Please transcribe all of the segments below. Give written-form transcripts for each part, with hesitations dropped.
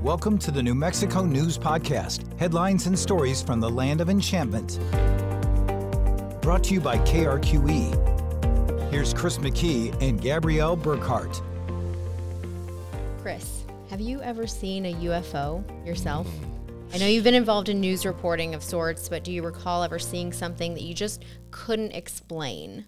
Welcome to the New Mexico News Podcast, headlines and stories from the land of enchantment. Brought to you by KRQE. Here's Chris McKee and Gabrielle Burkhart. Chris, have you ever seen a UFO yourself? I know you've been involved in news reporting of sorts, but do you recall ever seeing something that you just couldn't explain?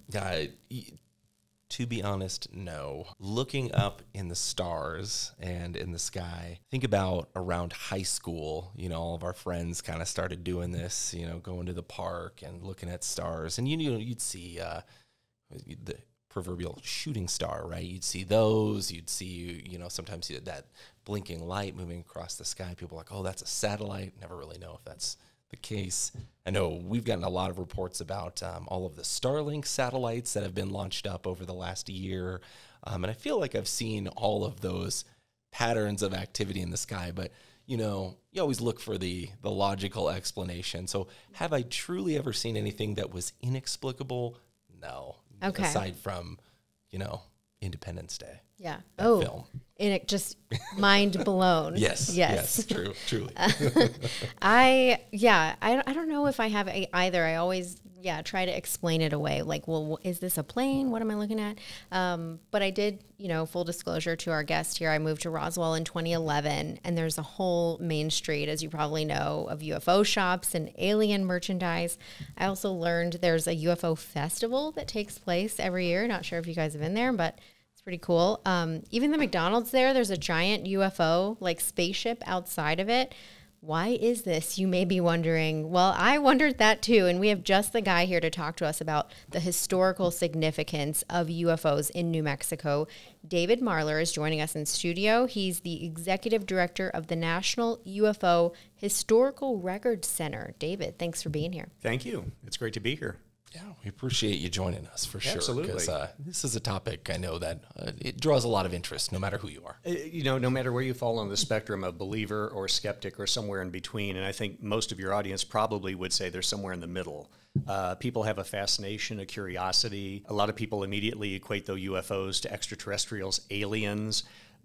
To be honest, no. Looking up in the stars and in the sky, think about around high school, all of our friends kind of started doing this, going to the park and looking at stars. And, you'd see the proverbial shooting star, right? You'd see those. You'd see, sometimes that blinking light moving across the sky. People are like, oh, that's a satellite. Never really know if that's the case. I know we've gotten a lot of reports about all of the Starlink satellites that have been launched up over the last year. And I feel like I've seen all of those patterns of activity in the sky, but you always look for the logical explanation. So have I truly ever seen anything that was inexplicable? No. Okay. Aside from, Independence Day. Yeah. Film. And it just mind blown. Yes, true, truly. I don't know if I have either. I always, try to explain it away. Like, well, is this a plane? What am I looking at? But I did, full disclosure to our guest here, I moved to Roswell in 2011, and there's a whole main street, as you probably know, of UFO shops and alien merchandise. I also learned there's a UFO festival that takes place every year. Not sure if you guys have been there, but it's pretty cool. Even the McDonald's there's a giant UFO, like spaceship outside of it. Why is this? You may be wondering. Well, I wondered that too. And we have just the guy here to talk to us about the historical significance of UFOs in New Mexico. David Marler is joining us in studio. He's the executive director of the National UFO Historical Records Center. David, thanks for being here. Thank you. It's great to be here. Yeah, we appreciate you joining us for sure. Absolutely. Because this is a topic I know that it draws a lot of interest, no matter who you are. No matter where you fall on the spectrum of believer or skeptic or somewhere in between, and I think most of your audience probably would say they're somewhere in the middle. People have a fascination, a curiosity. A lot of people immediately equate those UFOs to extraterrestrials, aliens.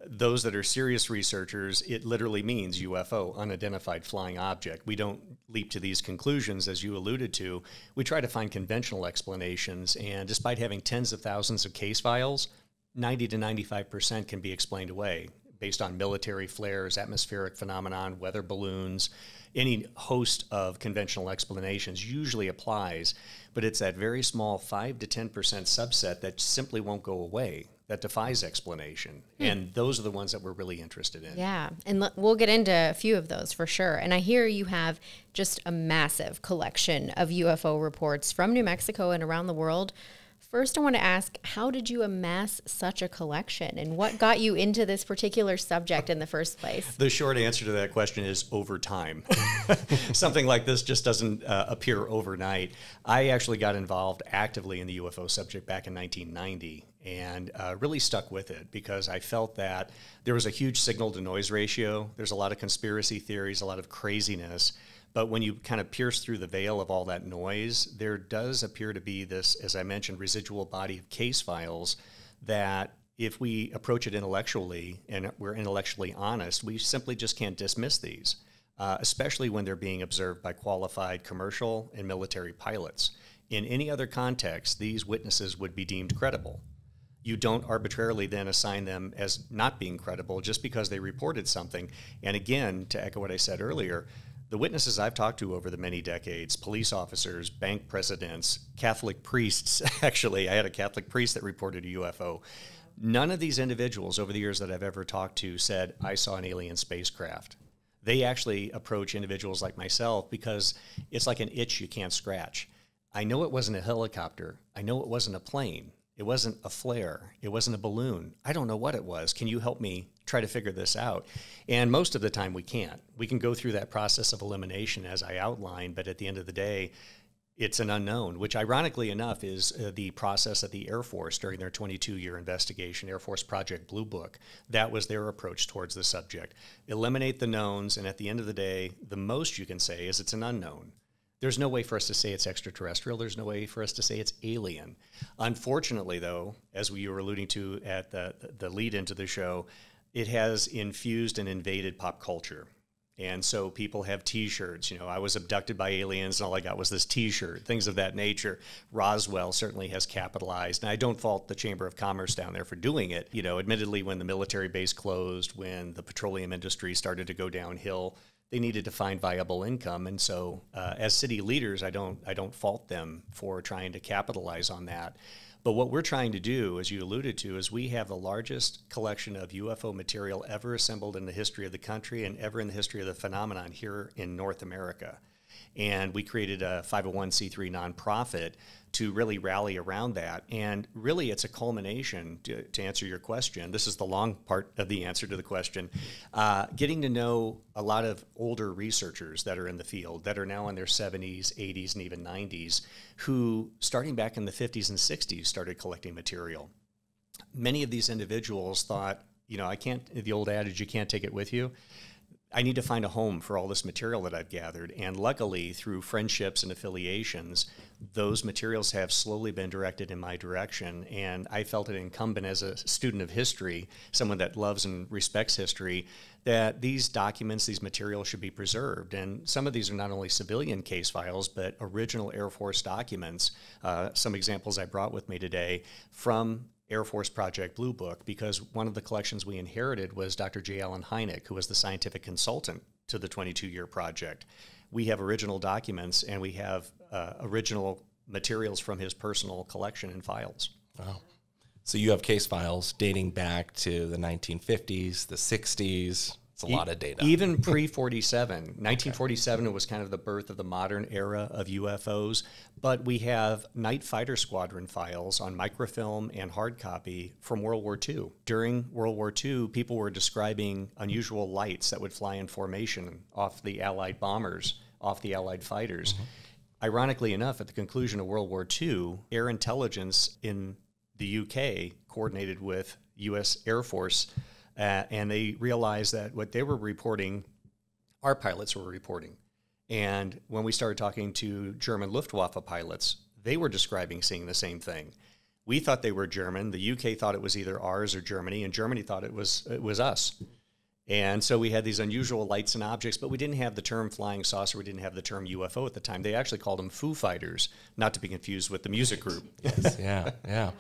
Those that are serious researchers, it literally means UFO, unidentified flying object. We don't leap to these conclusions, as you alluded to. We try to find conventional explanations, and despite having tens of thousands of case files, 90 to 95% can be explained away based on military flares, atmospheric phenomenon, weather balloons. Any host of conventional explanations usually applies, but it's that very small 5 to 10% subset that simply won't go away, that defies explanation. And those are the ones that we're really interested in. Yeah, and we'll get into a few of those for sure. And I hear you have just a massive collection of UFO reports from New Mexico and around the world. First, I want to ask, how did you amass such a collection, and what got you into this particular subject in the first place? The short answer to that question is over time. Something like this just doesn't appear overnight. I actually got involved actively in the UFO subject back in 1990 and really stuck with it because I felt that there was a huge signal-to-noise ratio. There's a lot of conspiracy theories, a lot of craziness. But when you kind of pierce through the veil of all that noise, there does appear to be this, as I mentioned, residual body of case files that if we approach it intellectually and we're intellectually honest, we simply just can't dismiss these, especially when they're being observed by qualified commercial and military pilots. In any other context, these witnesses would be deemed credible. You don't arbitrarily then assign them as not being credible just because they reported something. And again, to echo what I said earlier, the witnesses I've talked to over the many decades, police officers, bank presidents, Catholic priests, actually, I had a Catholic priest that reported a UFO. None of these individuals over the years that I've ever talked to said, I saw an alien spacecraft. They actually approach individuals like myself because it's like an itch you can't scratch. I know it wasn't a helicopter. I know it wasn't a plane. It wasn't a flare. It wasn't a balloon. I don't know what it was. Can you help me try to figure this out? And most of the time we can't. We can go through that process of elimination as I outlined, but at the end of the day, it's an unknown, which ironically enough is the process of the Air Force during their 22-year investigation, Air Force Project Blue Book. That was their approach towards the subject. Eliminate the knowns, and at the end of the day, the most you can say is it's an unknown. There's no way for us to say it's extraterrestrial. There's no way for us to say it's alien. Unfortunately, though, as we were alluding to at the lead into the show, it has infused and invaded pop culture. And so people have T-shirts, I was abducted by aliens and all I got was this T-shirt, things of that nature. Roswell certainly has capitalized. And I don't fault the Chamber of Commerce down there for doing it. Admittedly, when the military base closed, when the petroleum industry started to go downhill, they needed to find viable income. And so as city leaders, I don't fault them for trying to capitalize on that. But what we're trying to do, as you alluded to, is we have the largest collection of UFO material ever assembled in the history of the country and ever in the history of the phenomenon here in North America. And we created a 501c3 nonprofit to really rally around that. And really, it's a culmination, to answer your question. This is the long part of the answer to the question. Getting to know a lot of older researchers that are in the field, that are now in their 70s, 80s, and even 90s, who, starting back in the 50s and 60s, started collecting material. Many of these individuals thought, the old adage, you can't take it with you. I need to find a home for all this material that I've gathered. And luckily, through friendships and affiliations, those materials have slowly been directed in my direction. And I felt it incumbent as a student of history, someone that loves and respects history, that these documents, these materials should be preserved. And some of these are not only civilian case files, but original Air Force documents. Some examples I brought with me today from Air Force Project Blue Book, because one of the collections we inherited was Dr. J. Allen Hynek, who was the scientific consultant to the 22-year project. We have original documents, and we have original materials from his personal collection and files. Wow. So you have case files dating back to the 1950s, the 60s. It's a lot of data. Even pre-47. 1947 was kind of the birth of the modern era of UFOs, but we have night fighter squadron files on microfilm and hard copy from World War II. During World War II, people were describing unusual lights that would fly in formation off the Allied bombers, off the Allied fighters. Mm-hmm. Ironically enough, at the conclusion of World War II, air intelligence in the UK coordinated with U.S. Air Force, and they realized that what they were reporting, our pilots were reporting. And when we started talking to German Luftwaffe pilots, they were describing seeing the same thing. We thought they were German. The UK thought it was either ours or Germany, and Germany thought it was us. And so we had these unusual lights and objects, but we didn't have the term flying saucer. We didn't have the term UFO at the time. They actually called them Foo Fighters, not to be confused with the music group. Yes, yeah.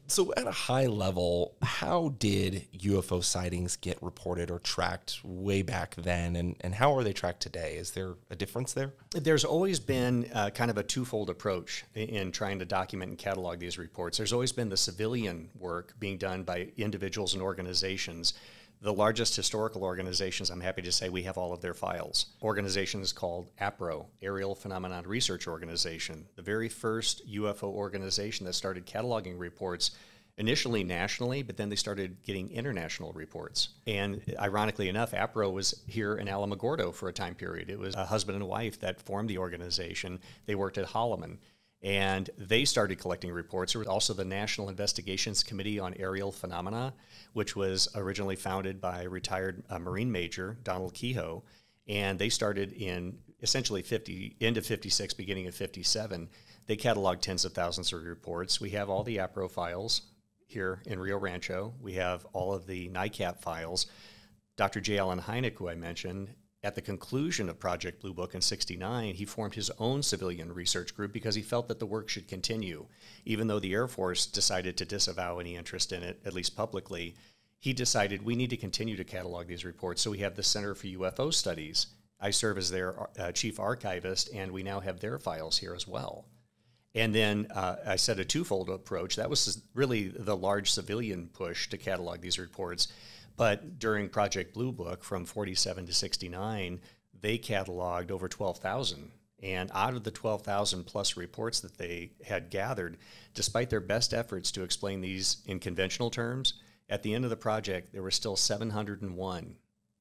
So at a high level, how did UFO sightings get reported or tracked way back then, and how are they tracked today? Is there a difference there? There's always been kind of a twofold approach in trying to document and catalog these reports. There's always been the civilian work being done by individuals and organizations. The largest historical organizations, I'm happy to say, we have all of their files. Organizations called APRO, Aerial Phenomenon Research Organization, the very first UFO organization that started cataloging reports initially nationally, but then they started getting international reports. And ironically enough, APRO was here in Alamogordo for a time period. It was a husband and wife that formed the organization. They worked at Holloman. And they started collecting reports. There was also the National Investigations Committee on Aerial Phenomena, which was originally founded by retired Marine Major Donald Kehoe. And they started in essentially end of 56, beginning of 57. They cataloged tens of thousands of reports. We have all the APRO files here in Rio Rancho. We have all of the NICAP files. Dr. J. Allen Hynek, who I mentioned, at the conclusion of Project Blue Book in '69, he formed his own civilian research group because he felt that the work should continue. Even though the Air Force decided to disavow any interest in it, at least publicly, he decided we need to continue to catalog these reports. So we have the Center for UFO Studies. I serve as their chief archivist, and we now have their files here as well. And then I said a twofold approach. That was really the large civilian push to catalog these reports. But during Project Blue Book from 47 to 69, they cataloged over 12,000. And out of the 12,000 plus reports that they had gathered, despite their best efforts to explain these in conventional terms, at the end of the project, there were still 701,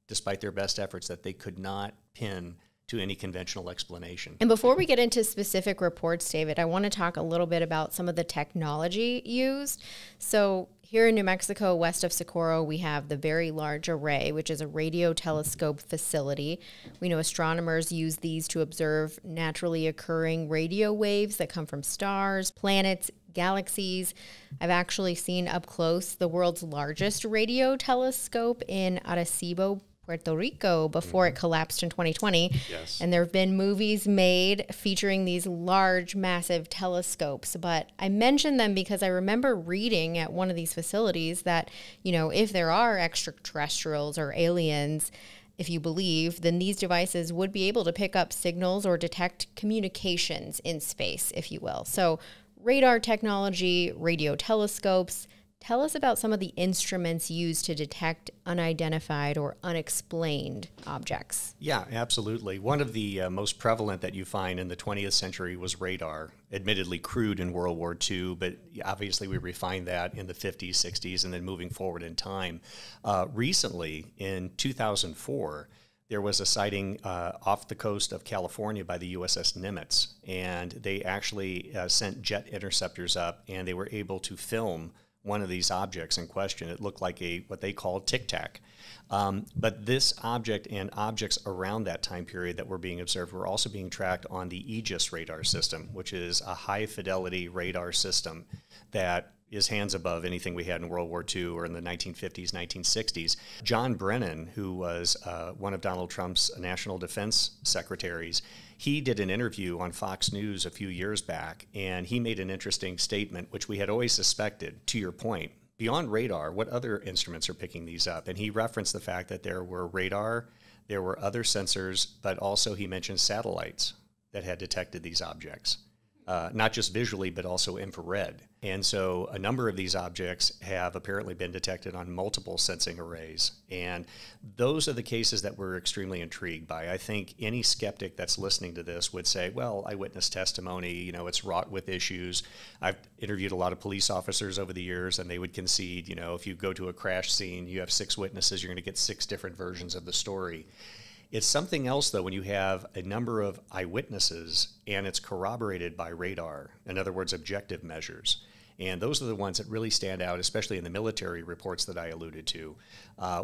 despite their best efforts, that they could not pin to any conventional explanation. And before we get into specific reports, David, I want to talk a little bit about some of the technology used. So here in New Mexico, west of Socorro, we have the Very Large Array, which is a radio telescope facility. We know astronomers use these to observe naturally occurring radio waves that come from stars, planets, galaxies. I've actually seen up close the world's largest radio telescope in Arecibo, Puerto Rico, before it collapsed in 2020. Yes. And there have been movies made featuring these large, massive telescopes. But I mention them because I remember reading at one of these facilities that, you know, if there are extraterrestrials or aliens, if you believe, then these devices would be able to pick up signals or detect communications in space, if you will. So radar technology, radio telescopes. Tell us about some of the instruments used to detect unidentified or unexplained objects. Yeah, absolutely. One of the most prevalent that you find in the 20th century was radar, admittedly crude in World War II, but obviously we refined that in the 50s, 60s, and then moving forward in time. Recently, in 2004, there was a sighting off the coast of California by the USS Nimitz, and they actually sent jet interceptors up, and they were able to film one of these objects in question. It looked like what they called tic-tac. But this object and objects around that time period that were being observed were also being tracked on the Aegis radar system, which is a high-fidelity radar system that is hands above anything we had in World War II or in the 1950s, 1960s. John Brennan, who was one of Donald Trump's national defense secretaries, he did an interview on Fox News a few years back, and he made an interesting statement, which we had always suspected, to your point. Beyond radar, what other instruments are picking these up? And he referenced the fact that there were radar, there were other sensors, but also he mentioned satellites that had detected these objects. Not just visually, but also infrared. And so a number of these objects have apparently been detected on multiple sensing arrays. And those are the cases that we're extremely intrigued by. I think any skeptic that's listening to this would say, well, eyewitness testimony, you know, it's wrought with issues. I've interviewed a lot of police officers over the years, and they would concede, you know, if you go to a crash scene, you have 6 witnesses, you're going to get 6 different versions of the story. It's something else, though, when you have a number of eyewitnesses and it's corroborated by radar, in other words, objective measures. And those are the ones that really stand out, especially in the military reports that I alluded to,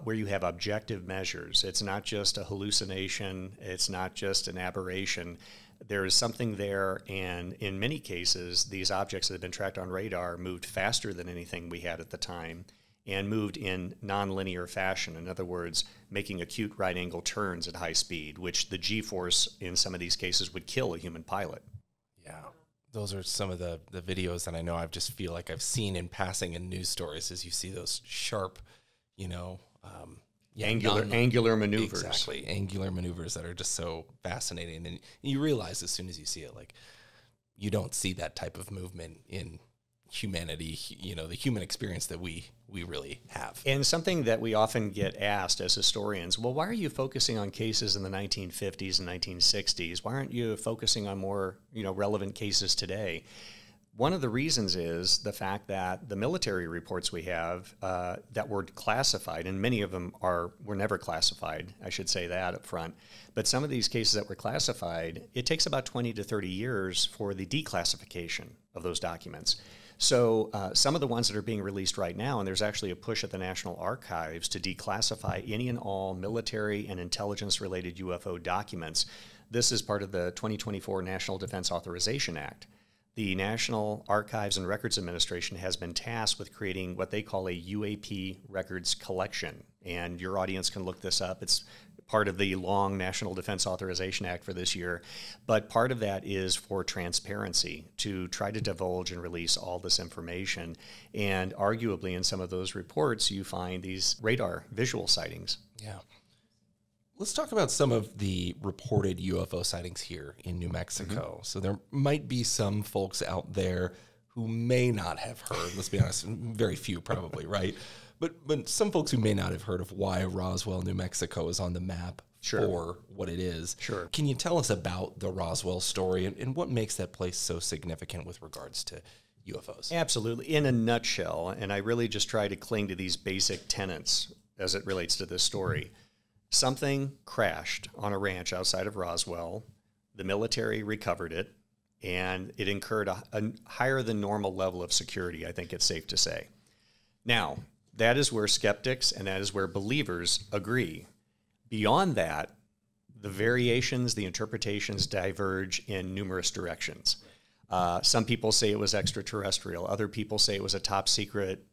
where you have objective measures. It's not just a hallucination. It's not just an aberration. There is something there, and in many cases, these objects that have been tracked on radar moved faster than anything we had at the time, and moved in nonlinear fashion. In other words, making acute right-angle turns at high speed, which the G-force in some of these cases would kill a human pilot. Yeah, those are some of the videos that I know I just feel like I've seen in passing in news stories, as you see those sharp, you know, angular maneuvers. Exactly, angular maneuvers that are just so fascinating. And you realize as soon as you see it, like, you don't see that type of movement in humanity, you know, the human experience that we really have. And something that we often get asked as historians, well, why are you focusing on cases in the 1950s and 1960s? Why aren't you focusing on more, you know, relevant cases today? One of the reasons is the fact that the military reports we have that were classified, and many of them were never classified, I should say that up front, but some of these cases that were classified, it takes about 20 to 30 years for the declassification of those documents. So some of the ones that are being released right now, and there's actually a push at the National Archives to declassify any and all military and intelligence-related UFO documents. This is part of the 2024 National Defense Authorization Act. The National Archives and Records Administration has been tasked with creating what they call a UAP records collection. And your audience can look this up. It's part of the long National Defense Authorization Act for this year. But part of that is for transparency, to try to divulge and release all this information. And arguably in some of those reports, you find these radar visual sightings. Yeah. Let's talk about some of the reported UFO sightings here in New Mexico. Mm-hmm. So there might be some folks out there who may not have heard, let's be honest, very few probably, right? But some folks who may not have heard of why Roswell, New Mexico is on the map for what it is. Sure. Can you tell us about the Roswell story and what makes that place so significant with regards to UFOs? Absolutely. In a nutshell, and I really just try to cling to these basic tenets as it relates to this story. Something crashed on a ranch outside of Roswell. The military recovered it, and it incurred a higher than normal level of security, I think it's safe to say. Now, that is where skeptics and that is where believers agree. Beyond that, the variations, the interpretations diverge in numerous directions. Some people say it was extraterrestrial. Other people say it was a top secret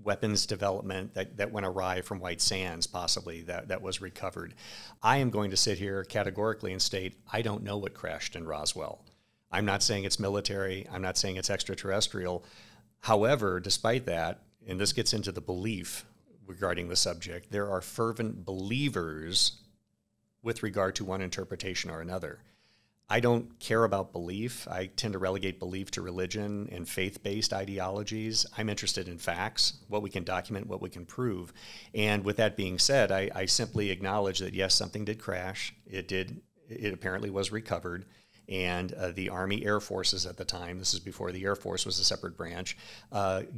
weapons development that went awry from White Sands, possibly, that was recovered. I am going to sit here categorically and state, I don't know what crashed in Roswell. I'm not saying it's military. I'm not saying it's extraterrestrial. However, despite that, and this gets into the belief regarding the subject, there are fervent believers with regard to one interpretation or another. I don't care about belief. I tend to relegate belief to religion and faith-based ideologies. I'm interested in facts, what we can document, what we can prove. And with that being said, I simply acknowledge that, yes, something did crash. It apparently was recovered. And the Army Air Forces at the time, this is before the Air Force was a separate branch,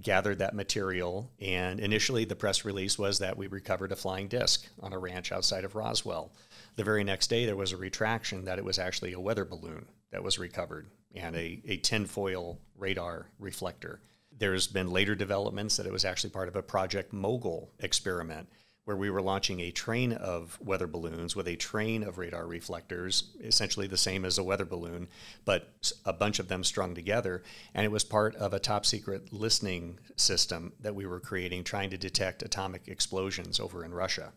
gathered that material. And initially the press release was that we recovered a flying disc on a ranch outside of Roswell. The very next day, there was a retraction that it was actually a weather balloon that was recovered and a tinfoil radar reflector. There's been later developments that it was actually part of a Project Mogul experiment where we were launching a train of weather balloons with a train of radar reflectors, essentially the same as a weather balloon, but a bunch of them strung together. And it was part of a top secret listening system that we were creating, trying to detect atomic explosions over in Russia.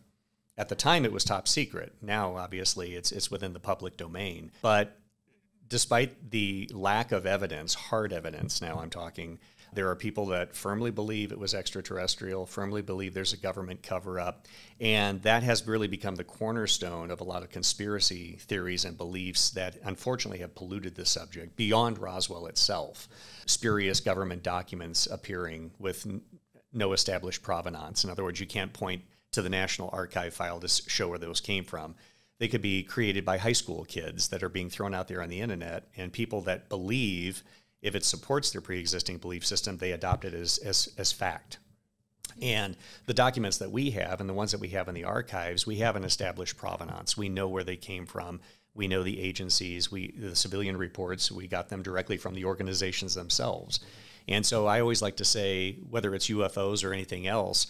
At the time, it was top secret. Now, obviously, it's within the public domain. But despite the lack of evidence, hard evidence now I'm talking, there are people that firmly believe it was extraterrestrial, firmly believe there's a government cover-up, and that has really become the cornerstone of a lot of conspiracy theories and beliefs that unfortunately have polluted the subject beyond Roswell itself. Spurious government documents appearing with no established provenance. In other words, you can't point to the National Archive file to show where those came from. They could be created by high school kids that are being thrown out there on the internet, and people that believe if it supports their pre-existing belief system, they adopt it as fact. And the documents that we have and the ones that we have in the archives, we have an established provenance. We know where they came from. We know the agencies, the civilian reports, we got them directly from the organizations themselves. And so I always like to say, whether it's UFOs or anything else,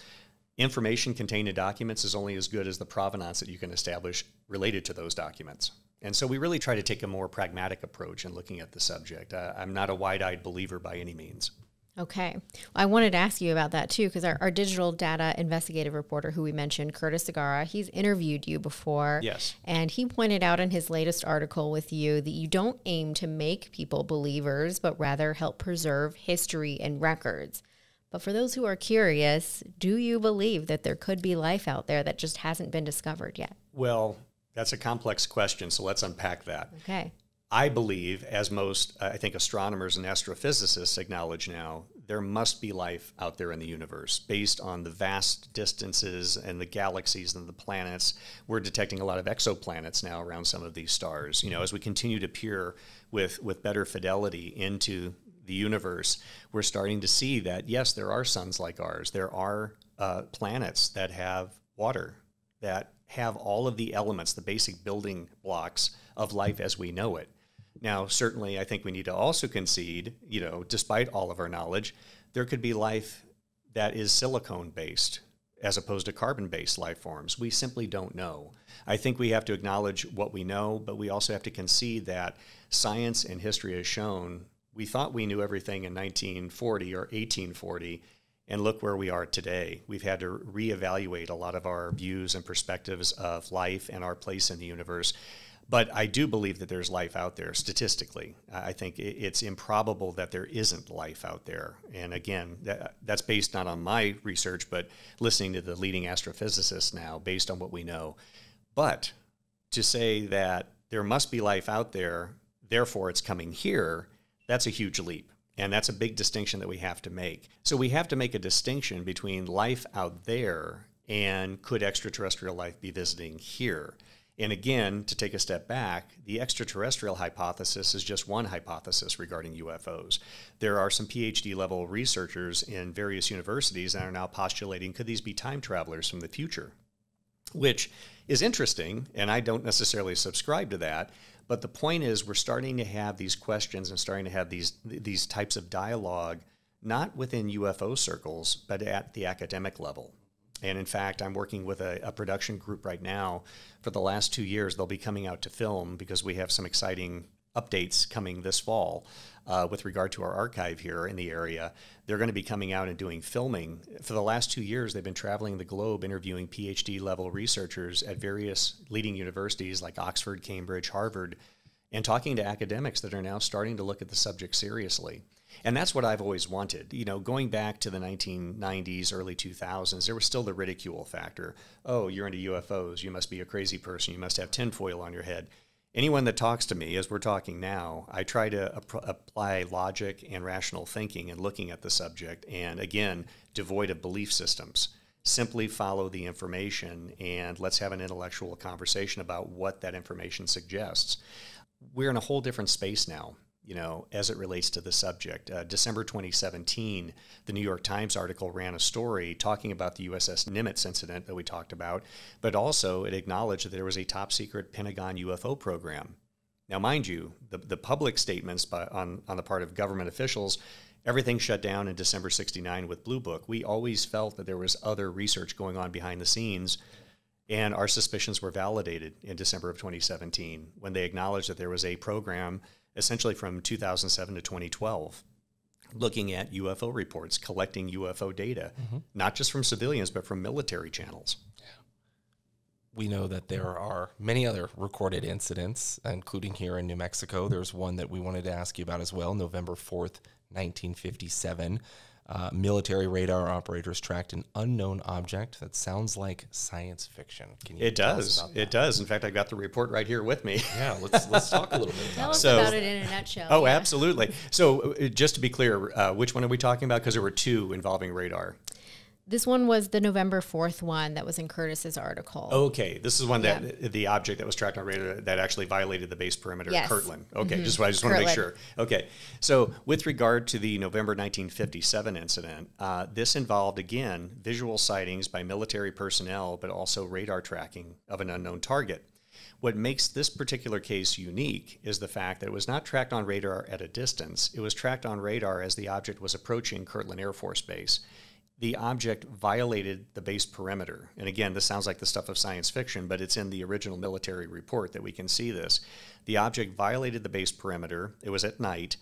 information contained in documents is only as good as the provenance that you can establish related to those documents. And so we really try to take a more pragmatic approach in looking at the subject. I'm not a wide-eyed believer by any means. Okay. I wanted to ask you about that too, because our digital data investigative reporter who we mentioned, Curtis Segarra, he's interviewed you before. Yes. And he pointed out in his latest article with you that you don't aim to make people believers, but rather help preserve history and records. But for those who are curious, do you believe that there could be life out there that just hasn't been discovered yet? Well, that's a complex question, so let's unpack that. Okay. I believe, as most, I think, astronomers and astrophysicists acknowledge now, there must be life out there in the universe based on the vast distances and the galaxies and the planets. We're detecting a lot of exoplanets now around some of these stars. You know, as we continue to peer with better fidelity into the universe, we're starting to see that, yes, there are suns like ours. There are planets that have water, that have all of the elements, the basic building blocks of life as we know it. Now, certainly, I think we need to also concede, you know, despite all of our knowledge, there could be life that is silicone-based as opposed to carbon-based life forms. We simply don't know. I think we have to acknowledge what we know, but we also have to concede that science and history has shown we thought we knew everything in 1940 or 1840, and look where we are today. We've had to reevaluate a lot of our views and perspectives of life and our place in the universe. But I do believe that there's life out there statistically. I think it's improbable that there isn't life out there. And again, that's based not on my research, but listening to the leading astrophysicists now based on what we know. But to say that there must be life out there, therefore it's coming here, that's a huge leap. And that's a big distinction that we have to make. So we have to make a distinction between life out there and could extraterrestrial life be visiting here? And again, to take a step back, the extraterrestrial hypothesis is just one hypothesis regarding UFOs. There are some PhD level researchers in various universities that are now postulating, could these be time travelers from the future? Which is interesting, and I don't necessarily subscribe to that. But the point is, we're starting to have these questions and starting to have these types of dialogue, not within UFO circles, but at the academic level. And in fact, I'm working with a production group right now. For the last 2 years, they'll be coming out to film because we have some exciting updates coming this fall with regard to our archive here in the area. They're going to be coming out and doing filming. For the last 2 years, they've been traveling the globe interviewing PhD-level researchers at various leading universities like Oxford, Cambridge, Harvard, and talking to academics that are now starting to look at the subject seriously. And that's what I've always wanted. You know, going back to the 1990s, early 2000s, there was still the ridicule factor. Oh, you're into UFOs. You must be a crazy person. You must have tinfoil on your head. Anyone that talks to me, as we're talking now, I try to apply logic and rational thinking and looking at the subject, and again, devoid of belief systems. Simply follow the information and let's have an intellectual conversation about what that information suggests. We're in a whole different space now, you know, as it relates to the subject. December 2017, the New York Times article ran a story talking about the USS Nimitz incident that we talked about, but also it acknowledged that there was a top secret Pentagon UFO program. Now, mind you, the public statements on the part of government officials, everything shut down in December 69 with Blue Book. We always felt that there was other research going on behind the scenes, and our suspicions were validated in December of 2017 when they acknowledged that there was a program essentially from 2007 to 2012 looking at UFO reports, collecting UFO data, not just from civilians, but from military channels. We know that there are many other recorded incidents, including here in New Mexico. There's one that we wanted to ask you about as well, November 4th, 1957. Military radar operators tracked an unknown object that sounds like science fiction. Can you It does. It does. In fact, I've got the report right here with me. Yeah, let's talk a little bit Tell about us it. about it in a nutshell. Oh, yeah. absolutely. So just to be clear, which one are we talking about? Because there were two involving radar. This one was the November 4th one that was in Curtis's article. Okay, this is one that the object that was tracked on radar that actually violated the base perimeter of Kirtland. Okay, I just want to make sure. Okay, so with regard to the November 1957 incident, this involved, again, visual sightings by military personnel, but also radar tracking of an unknown target. What makes this particular case unique is the fact that it was not tracked on radar at a distance. It was tracked on radar as the object was approaching Kirtland Air Force Base. The object violated the base perimeter. And again, this sounds like the stuff of science fiction, but it's in the original military report that we can see this. The object violated the base perimeter. It was at night.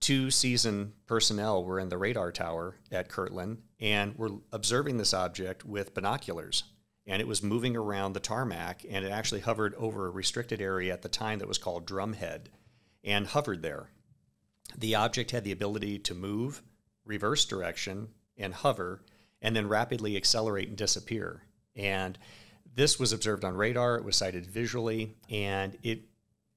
2 seasoned personnel were in the radar tower at Kirtland and were observing this object with binoculars. And it was moving around the tarmac, and it actually hovered over a restricted area at the time that was called Drumhead and hovered there. The object had the ability to move, reverse direction, and hover, and then rapidly accelerate and disappear. And this was observed on radar, it was sighted visually, and it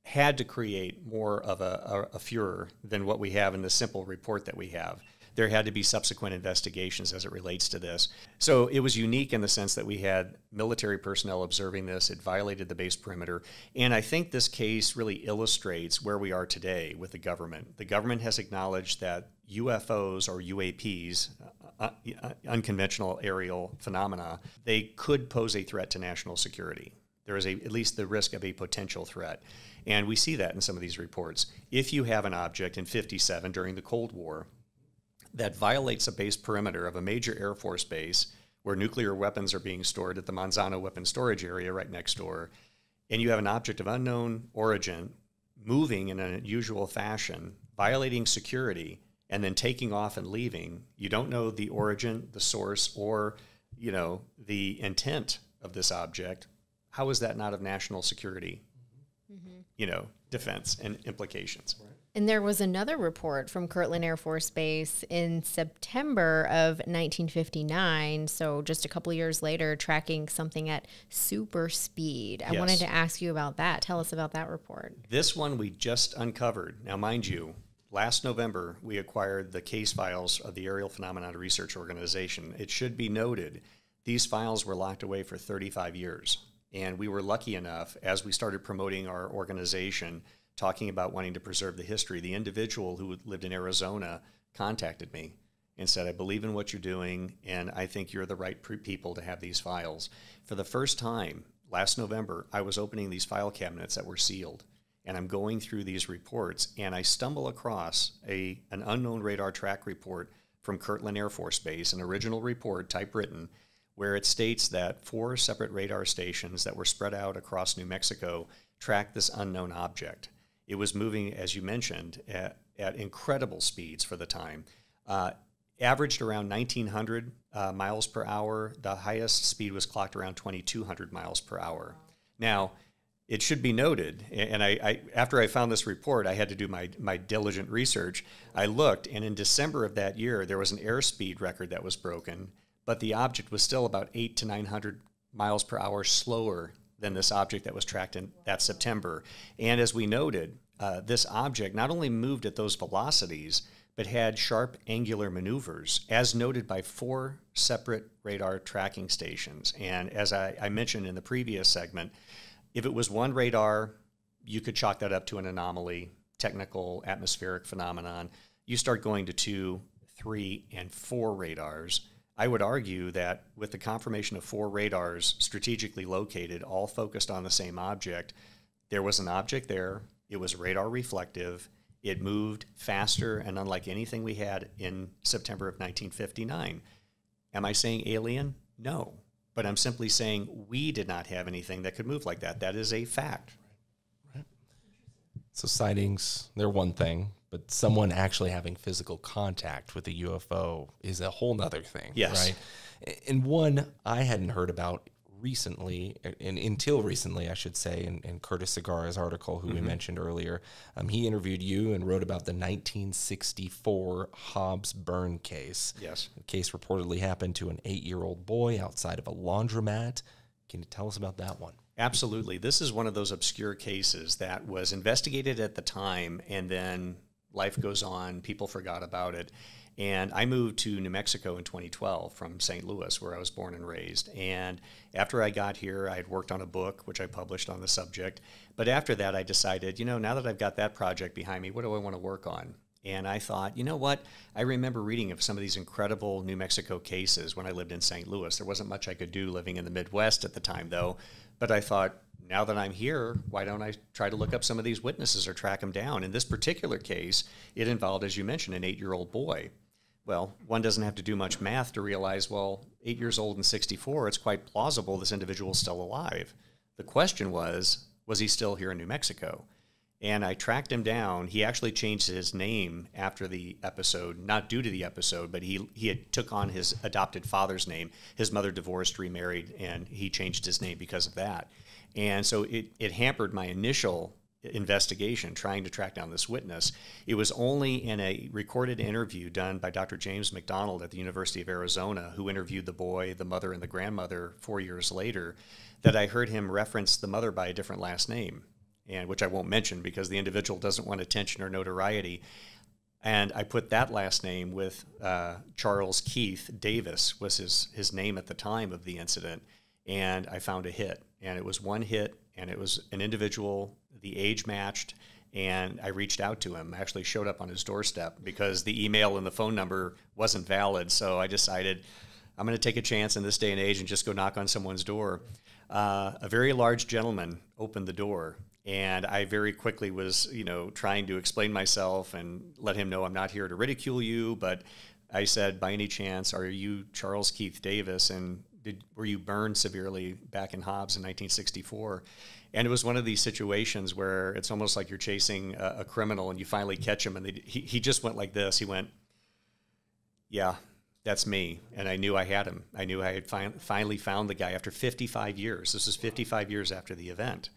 had to create more of a furor than what we have in the simple report that we have. There had to be subsequent investigations as it relates to this. So it was unique in the sense that we had military personnel observing this. It violated the base perimeter. And I think this case really illustrates where we are today with the government. The government has acknowledged that UFOs or UAPs, unconventional aerial phenomena, they could pose a threat to national security. There is at least the risk of a potential threat. And we see that in some of these reports. If you have an object in 57 during the Cold War that violates a base perimeter of a major Air Force base where nuclear weapons are being stored at the Manzano weapons storage area right next door, and you have an object of unknown origin moving in an unusual fashion, violating security, and then taking off and leaving, you don't know the origin, the source, or, you know, the intent of this object. How is that not of national security, you know, defense and implications? And there was another report from Kirtland Air Force Base in September of 1959, so just a couple of years later, tracking something at super speed. I wanted to ask you about that. Tell us about that report. This one we just uncovered. Now, mind you, last November, we acquired the case files of the Aerial Phenomena Research Organization. It should be noted, these files were locked away for 35 years. And we were lucky enough, as we started promoting our organization, talking about wanting to preserve the history, the individual who lived in Arizona contacted me and said, I believe in what you're doing, and I think you're the right people to have these files. For the first time, last November, I was opening these file cabinets that were sealed, and I'm going through these reports, and I stumble across an unknown radar track report from Kirtland Air Force Base, an original report, typewritten, where it states that 4 separate radar stations that were spread out across New Mexico tracked this unknown object. It was moving, as you mentioned, at incredible speeds for the time. Averaged around 1,900 miles per hour. The highest speed was clocked around 2,200 miles per hour. Now, it should be noted, and I after I found this report, I had to do my diligent research. I looked, and in December of that year, there was an airspeed record that was broken, but the object was still about 800 to 900 miles per hour slower than this object that was tracked in that September. And as we noted, this object not only moved at those velocities, but had sharp angular maneuvers, as noted by 4 separate radar tracking stations. And as I mentioned in the previous segment, if it was one radar, you could chalk that up to an anomaly, technical atmospheric phenomenon. You start going to 2, 3, and 4 radars. I would argue that with the confirmation of 4 radars strategically located, all focused on the same object, there was an object there, it was radar reflective, it moved faster and unlike anything we had in September of 1959. Am I saying alien? No. But I'm simply saying we did not have anything that could move like that. That is a fact. Right. So sightings, they're one thing, but someone actually having physical contact with a UFO is a whole nother thing. Yes. Right? And one I hadn't heard about recently, and until recently, I should say, in Curtis Segarra's article, who we mentioned earlier, he interviewed you and wrote about the 1964 Hobbs burn case. Yes. The case reportedly happened to an 8-year-old boy outside of a laundromat. Can you tell us about that one? Absolutely. This is one of those obscure cases that was investigated at the time, and then life goes on, people forgot about it. And I moved to New Mexico in 2012 from St. Louis, where I was born and raised. And after I got here, I had worked on a book, which I published on the subject. But after that, I decided, now that I've got that project behind me, what do I want to work on? And I thought, you know what? I remember reading of some of these incredible New Mexico cases when I lived in St. Louis. There wasn't much I could do living in the Midwest at the time, though. But I thought, now that I'm here, why don't I try to look up some of these witnesses or track them down? In this particular case, it involved, as you mentioned, an 8-year-old boy. Well, one doesn't have to do much math to realize, 8 years old and 64, it's quite plausible this individual is still alive. The question was he still here in New Mexico? And I tracked him down. He actually changed his name after the episode, not due to the episode, but he had took on his adopted father's name. His mother divorced, remarried, and he changed his name because of that. And so it hampered my initial investigation, trying to track down this witness. It was only in a recorded interview done by Dr. James McDonald at the University of Arizona, who interviewed the boy, the mother, and the grandmother 4 years later, that I heard him reference the mother by a different last name, and which I won't mention because the individual doesn't want attention or notoriety. And I put that last name with Charles Keith Davis was his name at the time of the incident, and I found a hit. And it was one hit, and it was an individual, the age matched, and I reached out to him. I actually showed up on his doorstep because the email and the phone number wasn't valid. So I decided I'm going to take a chance in this day and age and just go knock on someone's door. A very large gentleman opened the door, and I very quickly was, trying to explain myself and let him know I'm not here to ridicule you, but I said, by any chance, are you Charles Keith Davis? And were you burned severely back in Hobbs in 1964? And it was one of these situations where it's almost like you're chasing a criminal and you finally catch him, and he just went like this. He went, yeah, that's me. And I knew I had him. I knew I had finally found the guy after 55 years. This is 55 years after the event.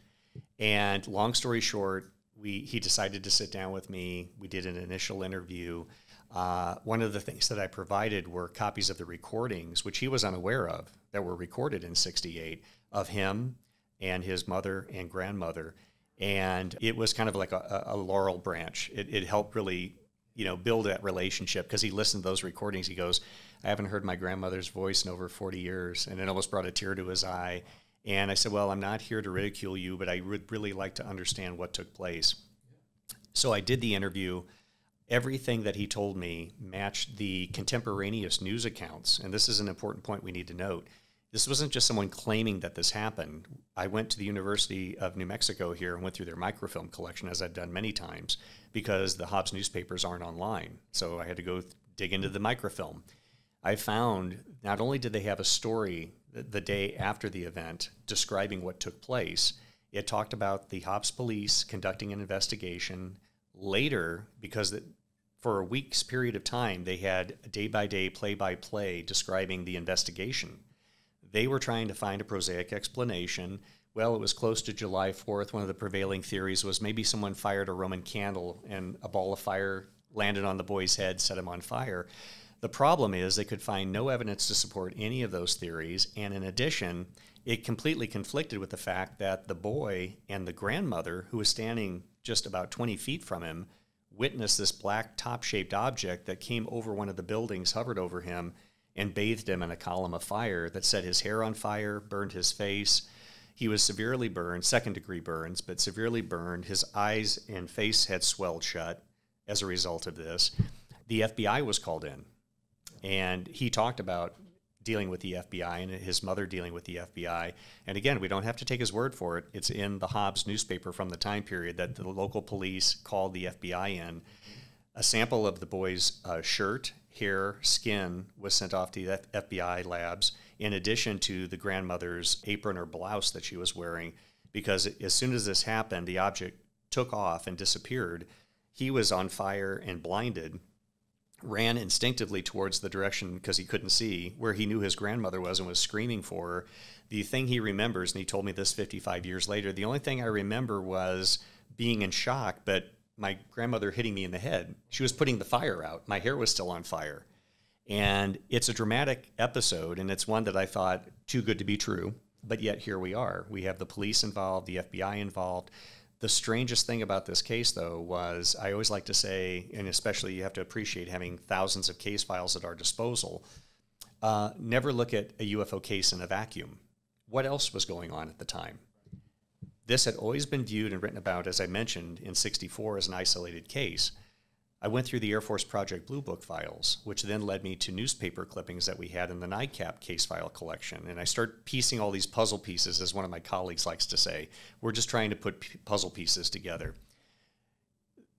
And long story short, he decided to sit down with me. We did an initial interview. One of the things that I provided were copies of the recordings, which he was unaware of, that were recorded in '68 of him and his mother and grandmother. And it was kind of like a laurel branch. It helped really, build that relationship, because he listened to those recordings. He goes, I haven't heard my grandmother's voice in over 40 years. And it almost brought a tear to his eye. And I said, well, I'm not here to ridicule you, but I would really like to understand what took place. So I did the interview. Everything that he told me matched the contemporaneous news accounts. And this is an important point we need to note. This wasn't just someone claiming that this happened. I went to the University of New Mexico here and went through their microfilm collection, as I've done many times, because the Hobbs newspapers aren't online. So I had to go dig into the microfilm. I found not only did they have a story the day after the event describing what took place, It talked about the Hobbs police conducting an investigation. Later, because for a week's period of time, they had day-by-day, play-by-play describing the investigation. They were trying to find a prosaic explanation. Well, it was close to July 4th. One of the prevailing theories was maybe someone fired a Roman candle and a ball of fire landed on the boy's head, set him on fire. The problem is they could find no evidence to support any of those theories, and in addition, it completely conflicted with the fact that the boy and the grandmother, who was standing just about 20 feet from him, witnessed this black top-shaped object that came over one of the buildings, hovered over him, and bathed him in a column of fire that set his hair on fire, burned his face. He was severely burned, second-degree burns, but severely burned. His eyes and face had swelled shut as a result of this. The FBI was called in, and he talked about dealing with the FBI and his mother dealing with the FBI. And again, we don't have to take his word for it. It's in the Hobbs newspaper from the time period that the local police called the FBI in. A sample of the boy's shirt, hair, skin was sent off to the FBI labs, in addition to the grandmother's apron or blouse that she was wearing, because as soon as this happened, the object took off and disappeared. He was on fire and blinded, ran instinctively towards the direction, because he couldn't see, where he knew his grandmother was and was screaming for her. The thing he remembers, and he told me this 55 years later, the only thing I remember was being in shock, but my grandmother hitting me in the head. She was putting the fire out. My hair was still on fire. And it's a dramatic episode, and it's one that I thought too good to be true, but yet here we are. We have the police involved, the FBI involved. The strangest thing about this case, though, was I always like to say, and especially you have to appreciate having thousands of case files at our disposal, never look at a UFO case in a vacuum. What else was going on at the time? This had always been viewed and written about, as I mentioned, in '64 as an isolated case. I went through the Air Force Project Blue Book files, which then led me to newspaper clippings that we had in the NICAP case file collection. And I started piecing all these puzzle pieces, as one of my colleagues likes to say. We're just trying to put puzzle pieces together.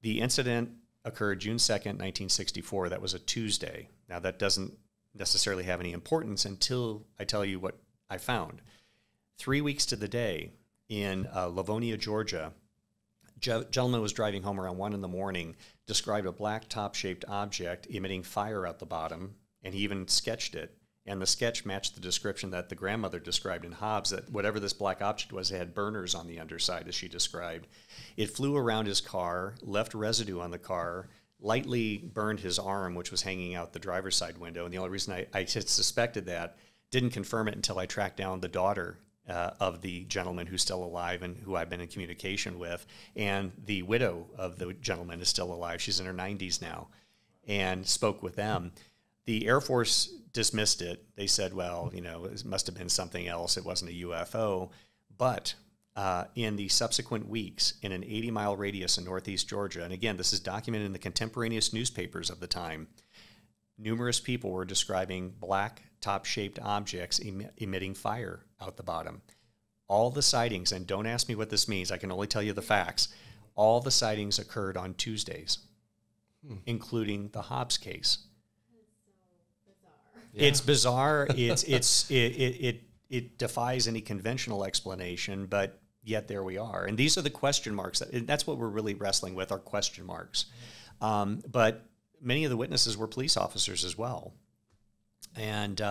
The incident occurred June 2nd, 1964. That was a Tuesday. Now, that doesn't necessarily have any importance until I tell you what I found. 3 weeks to the day in Livonia, Georgia, gentleman was driving home around 1 in the morning, described a black top-shaped object emitting fire out the bottom, and he even sketched it. And the sketch matched the description that the grandmother described in Hobbs, that whatever this black object was, it had burners on the underside, as she described. It flew around his car, left residue on the car, lightly burned his arm, which was hanging out the driver's side window. And the only reason I had suspected that, didn't confirm it until I tracked down the daughter of the gentleman who's still alive and who I've been in communication with. And the widow of the gentleman is still alive. She's in her 90s now, and spoke with them. The Air Force dismissed it. They said, well, you know, it must have been something else. It wasn't a UFO. But in the subsequent weeks, in an 80-mile radius in northeast Georgia, and again, this is documented in the contemporaneous newspapers of the time, numerous people were describing black top-shaped objects emitting fire out the bottom. All the sightings, and don't ask me what this means, I can only tell you the facts, all the sightings occurred on Tuesdays, including the Hobbs case. It's bizarre. It defies any conventional explanation, but yet there we are. And these are the question marks. That's what we're really wrestling with, are question marks. But many of the witnesses were police officers as well. And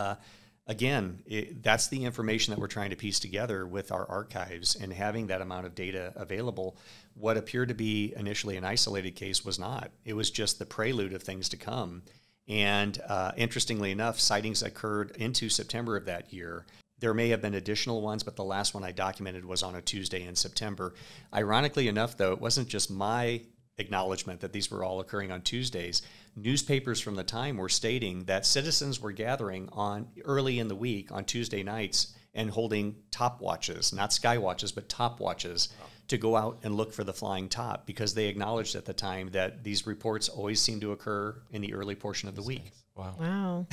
again, that's the information that we're trying to piece together with our archives, and having that amount of data available. What appeared to be initially an isolated case was not. It was just the prelude of things to come. And interestingly enough, sightings occurred into September of that year. There may have been additional ones, but the last one I documented was on a Tuesday in September. Ironically enough, though, it wasn't just my acknowledgement that these were all occurring on Tuesdays. Newspapers from the time were stating that citizens were gathering on early in the week on Tuesday nights and holding top watches, not sky watches, but top watches, to go out and look for the flying top, because they acknowledged at the time that these reports always seem to occur in the early portion of the week. Wow.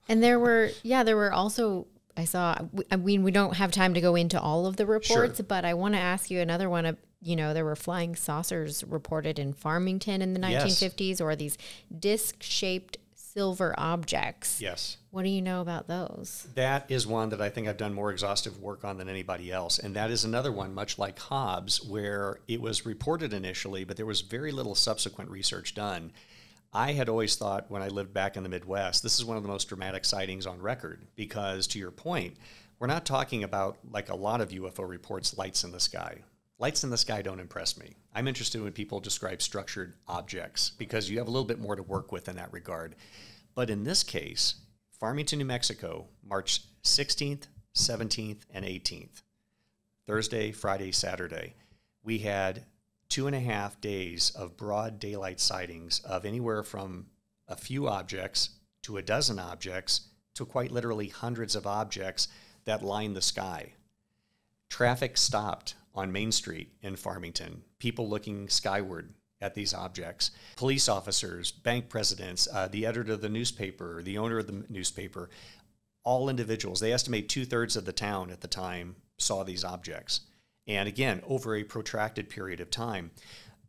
And there were also, I mean, we don't have time to go into all of the reports, sure, but I want to ask you another one. You know, there were flying saucers reported in Farmington in the 1950s, yes, or these disc-shaped silver objects. Yes. What do you know about those? That is one that I think I've done more exhaustive work on than anybody else. And that is another one, much like Hobbs, where it was reported initially, but there was very little subsequent research done. I had always thought when I lived back in the Midwest, this is one of the most dramatic sightings on record, because to your point, we're not talking about, like a lot of UFO reports, lights in the sky. Lights in the sky don't impress me. I'm interested when people describe structured objects because you have a little bit more to work with in that regard. But in this case, Farmington, New Mexico, March 16th, 17th, and 18th, Thursday, Friday, Saturday, we had 2.5 days of broad daylight sightings of anywhere from a few objects to a dozen objects to quite literally hundreds of objects that lined the sky. Traffic stopped on Main Street in Farmington, people looking skyward at these objects. Police officers, bank presidents, the editor of the newspaper, the owner of the newspaper, all individuals. They estimate 2/3 of the town at the time saw these objects. And again, over a protracted period of time.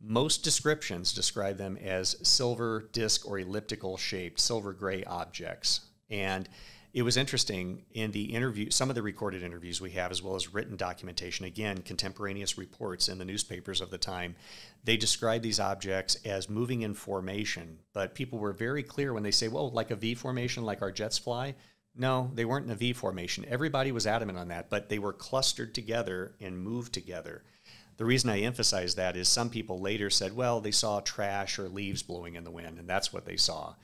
Most descriptions describe them as silver disc or elliptical shaped silver gray objects. And it was interesting in the interview, some of the recorded interviews we have, as well as written documentation, again, contemporaneous reports in the newspapers of the time, they describe these objects as moving in formation. But people were very clear when they say, well, like a V formation, like our jets fly. No, they weren't in a V formation. Everybody was adamant on that, but they were clustered together and moved together. The reason I emphasize that is some people later said, well, they saw trash or leaves blowing in the wind, and that's what they saw.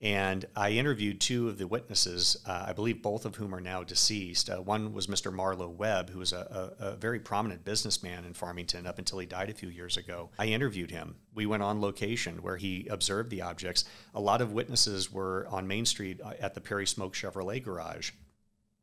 And I interviewed two of the witnesses, I believe both of whom are now deceased. One was Mr. Marler Webb, who was a very prominent businessman in Farmington up until he died a few years ago. I interviewed him. We went on location where he observed the objects. A lot of witnesses were on Main Street at the Perry Smoke Chevrolet garage.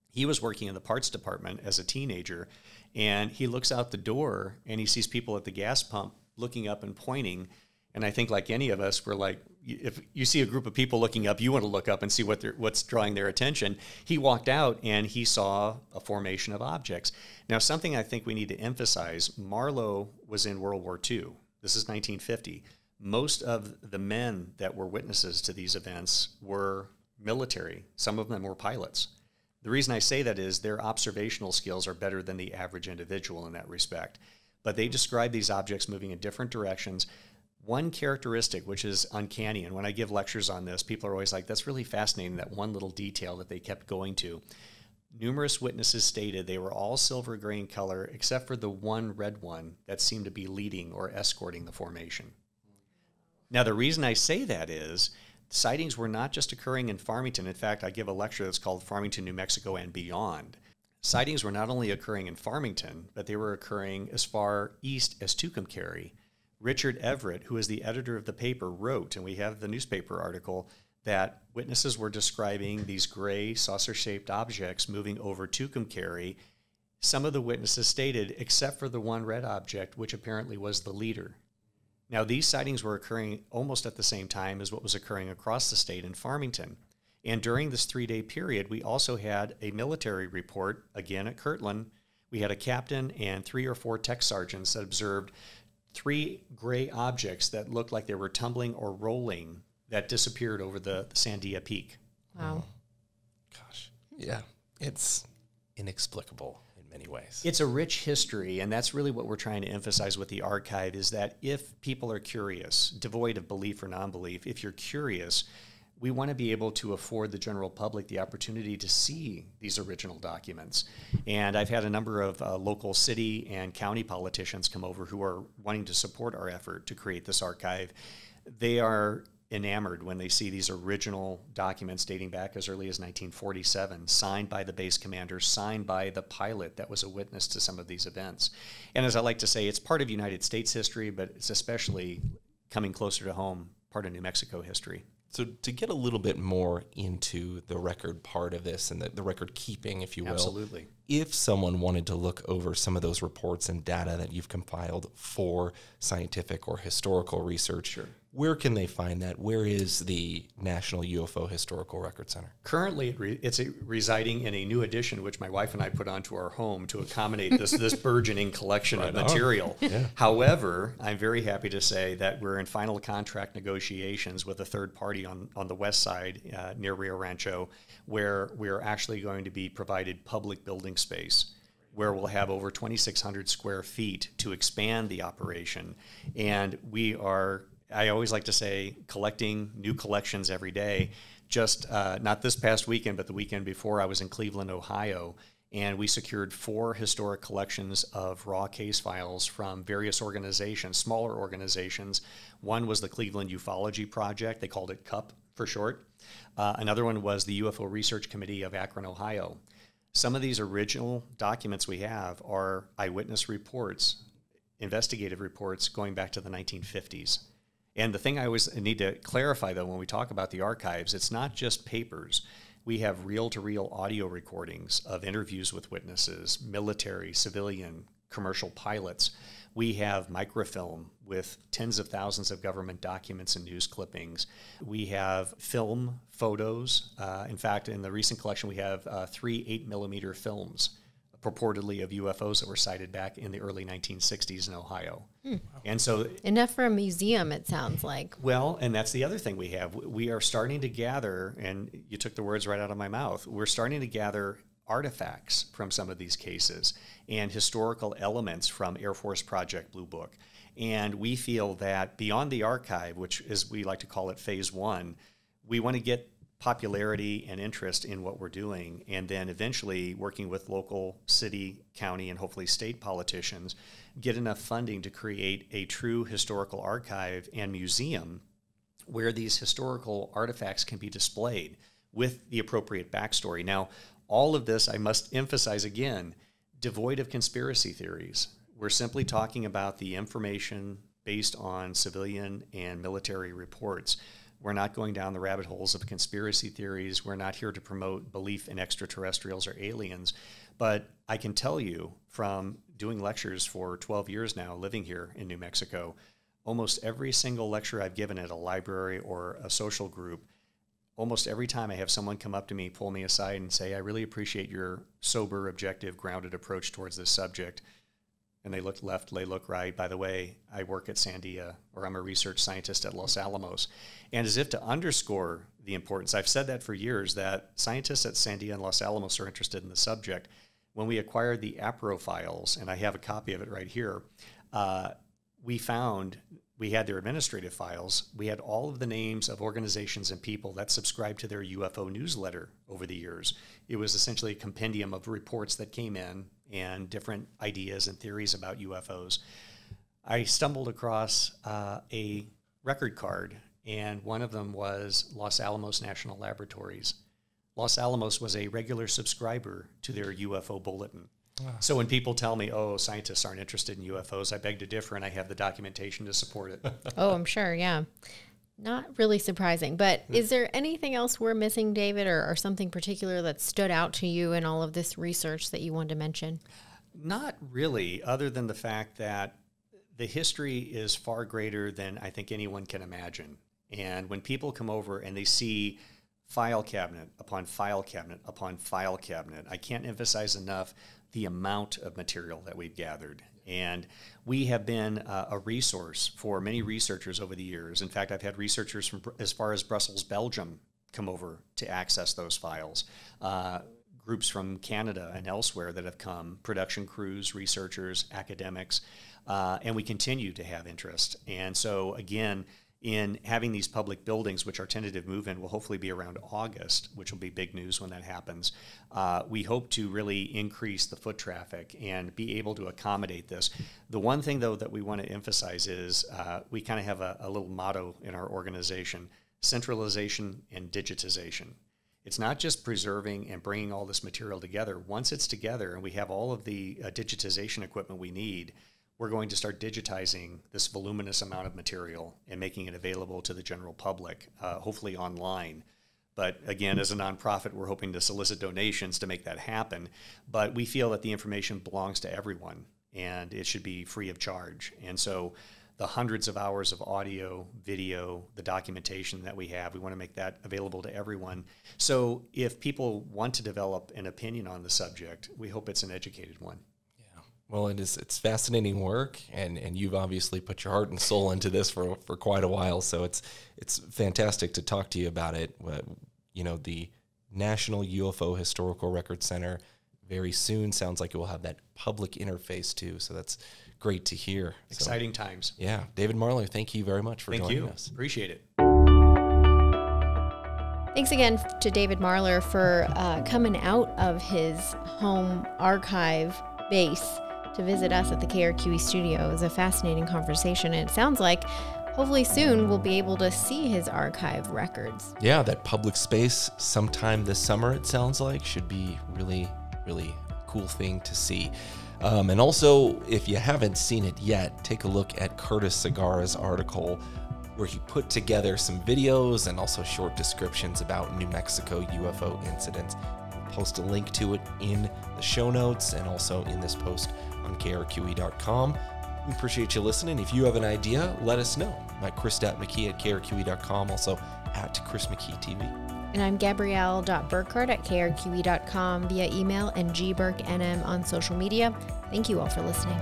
He was working in the parts department as a teenager, and he looks out the door and he sees people at the gas pump looking up and pointing. And I think like any of us, we're like, if you see a group of people looking up, you want to look up and see what's drawing their attention. He walked out and he saw a formation of objects. Now, something I think we need to emphasize, Marlowe was in World War II. This is 1950. Most of the men that were witnesses to these events were military. Some of them were pilots. The reason I say that is their observational skills are better than the average individual in that respect. But they describe these objects moving in different directions. One characteristic, which is uncanny, and when I give lectures on this, people are always like, that's really fascinating, that one little detail that they kept going to. Numerous witnesses stated they were all silver gray in color, except for the one red one that seemed to be leading or escorting the formation. Now, the reason I say that is sightings were not just occurring in Farmington. In fact, I give a lecture that's called Farmington, New Mexico and Beyond. Sightings were not only occurring in Farmington, but they were occurring as far east as Tucumcari. Richard Everett, who is the editor of the paper, wrote, and we have the newspaper article, that witnesses were describing these gray saucer-shaped objects moving over Tucumcari. Some of the witnesses stated, except for the one red object, which apparently was the leader. Now, these sightings were occurring almost at the same time as what was occurring across the state in Farmington. And during this 3-day period, we also had a military report, again at Kirtland. We had a captain and 3 or 4 tech sergeants that observed 3 gray objects that looked like they were tumbling or rolling that disappeared over the Sandia Peak. Wow. Gosh. Yeah. It's inexplicable in many ways. It's a rich history, and that's really what we're trying to emphasize with the archive, is that if people are curious, devoid of belief or non-belief, if you're curious, we want to be able to afford the general public the opportunity to see these original documents. And I've had a number of local city and county politicians come over who are wanting to support our effort to create this archive. They are enamored when they see these original documents dating back as early as 1947, signed by the base commander, signed by the pilot that was a witness to some of these events. And as I like to say, it's part of United States history, but it's especially coming closer to home, part of New Mexico history. So to get a little bit more into the record part of this and the record keeping, if you will. Absolutely. If someone wanted to look over some of those reports and data that you've compiled for scientific or historical research, Sure. Where can they find that? Where is the National UFO Historical Record Center? Currently, it's residing in a new addition, which my wife and I put onto our home to accommodate this burgeoning collection of material. Yeah. However, I'm very happy to say that we're in final contract negotiations with a third party on the west side near Rio Rancho, where we're actually going to be provided public building space, where we'll have over 2,600 square feet to expand the operation. And we are, I always like to say, collecting new collections every day. Just not this past weekend, but the weekend before, I was in Cleveland, Ohio, and we secured 4 historic collections of raw case files from various organizations, smaller organizations. One was the Cleveland Ufology Project. They called it CUP for short. Another one was the UFO Research Committee of Akron, Ohio. Some of these original documents we have are eyewitness reports, investigative reports going back to the 1950s. And the thing I always need to clarify, though, when we talk about the archives, it's not just papers. We have reel-to-reel audio recordings of interviews with witnesses, military, civilian, commercial pilots. We have microfilm with tens of thousands of government documents and news clippings. We have film, photos. In fact, in the recent collection, we have 3 8mm films purportedly of UFOs that were sighted back in the early 1960s in Ohio. And so, enough for a museum, it sounds like. Well, and that's the other thing we have. We are starting to gather, and you took the words right out of my mouth, we're starting to gather artifacts from some of these cases and historical elements from Air Force Project Blue Book. And we feel that beyond the archive, which is, we like to call it phase 1, we want to get popularity and interest in what we're doing, and then eventually working with local city, county, and hopefully state politicians, get enough funding to create a true historical archive and museum where these historical artifacts can be displayed with the appropriate backstory. Now, all of this, I must emphasize again, devoid of conspiracy theories. We're simply talking about the information based on civilian and military reports. We're not going down the rabbit holes of conspiracy theories. We're not here to promote belief in extraterrestrials or aliens. But I can tell you from doing lectures for 12 years now, living here in New Mexico, almost every single lecture I've given at a library or a social group, almost every time I have someone come up to me, pull me aside and say, I really appreciate your sober, objective, grounded approach towards this subject. And they look left, they look right. By the way, I work at Sandia, or I'm a research scientist at Los Alamos. And as if to underscore the importance, I've said that for years, that scientists at Sandia and Los Alamos are interested in the subject. When we acquired the APRO files, and I have a copy of it right here, we found we had their administrative files. We had all of the names of organizations and people that subscribed to their UFO newsletter over the years. It was essentially a compendium of reports that came in and different ideas and theories about UFOs. I stumbled across a record card, and one of them was Los Alamos National Laboratories. Los Alamos was a regular subscriber to their UFO bulletin. Wow. So when people tell me, oh, scientists aren't interested in UFOs, I beg to differ, and I have the documentation to support it. Oh, I'm sure, yeah. Not really surprising. But is there anything else we're missing, David, or something particular that stood out to you in all of this research that you wanted to mention? Not really, other than the fact that the history is far greater than I think anyone can imagine. And when people come over and they see file cabinet upon file cabinet upon file cabinet, I can't emphasize enough the amount of material that we've gathered. And we have been a resource for many researchers over the years. In fact, I've had researchers from as far as Brussels, Belgium, come over to access those files. Groups from Canada and elsewhere that have come, production crews, researchers, academics, and we continue to have interest. And so, again, in having these public buildings, which our tentative move-in will hopefully be around August, which will be big news when that happens, we hope to really increase the foot traffic and be able to accommodate this. The one thing, though, that we want to emphasize is we kind of have a little motto in our organization: centralization and digitization. It's not just preserving and bringing all this material together. Once it's together and we have all of the digitization equipment we need, we're going to start digitizing this voluminous amount of material and making it available to the general public, hopefully online. But again, as a nonprofit, we're hoping to solicit donations to make that happen. But we feel that the information belongs to everyone, and it should be free of charge. And so the hundreds of hours of audio, video, the documentation that we have. We want to make that available to everyone. So if people want to develop an opinion on the subject, we hope it's an educated one. Yeah. Well, it's fascinating work, and you've obviously put your heart and soul into this for quite a while. So it's fantastic to talk to you about it. You know, the National UFO Historical Record Center very soon sounds like it will have that public interface too. So that's great to hear. Exciting times. Yeah. David Marler, thank you very much for joining us. Appreciate it. Thanks again to David Marler for coming out of his home archive base to visit us at the KRQE studio. It was a fascinating conversation, and it sounds like hopefully soon we'll be able to see his archive records. Yeah, that public space sometime this summer, it sounds like, should be really, really cool thing to see. And also, if you haven't seen it yet, take a look at Curtis Segarra's article where he put together some videos and also short descriptions about New Mexico UFO incidents. We'll post a link to it in the show notes and also in this post on krqe.com. We appreciate you listening. If you have an idea, let us know. My chris.mckee@krqe.com, also at Chris McKee TV. And I'm Gabrielle.Burkhardt@krqe.com via email and gburknm on social media. Thank you all for listening.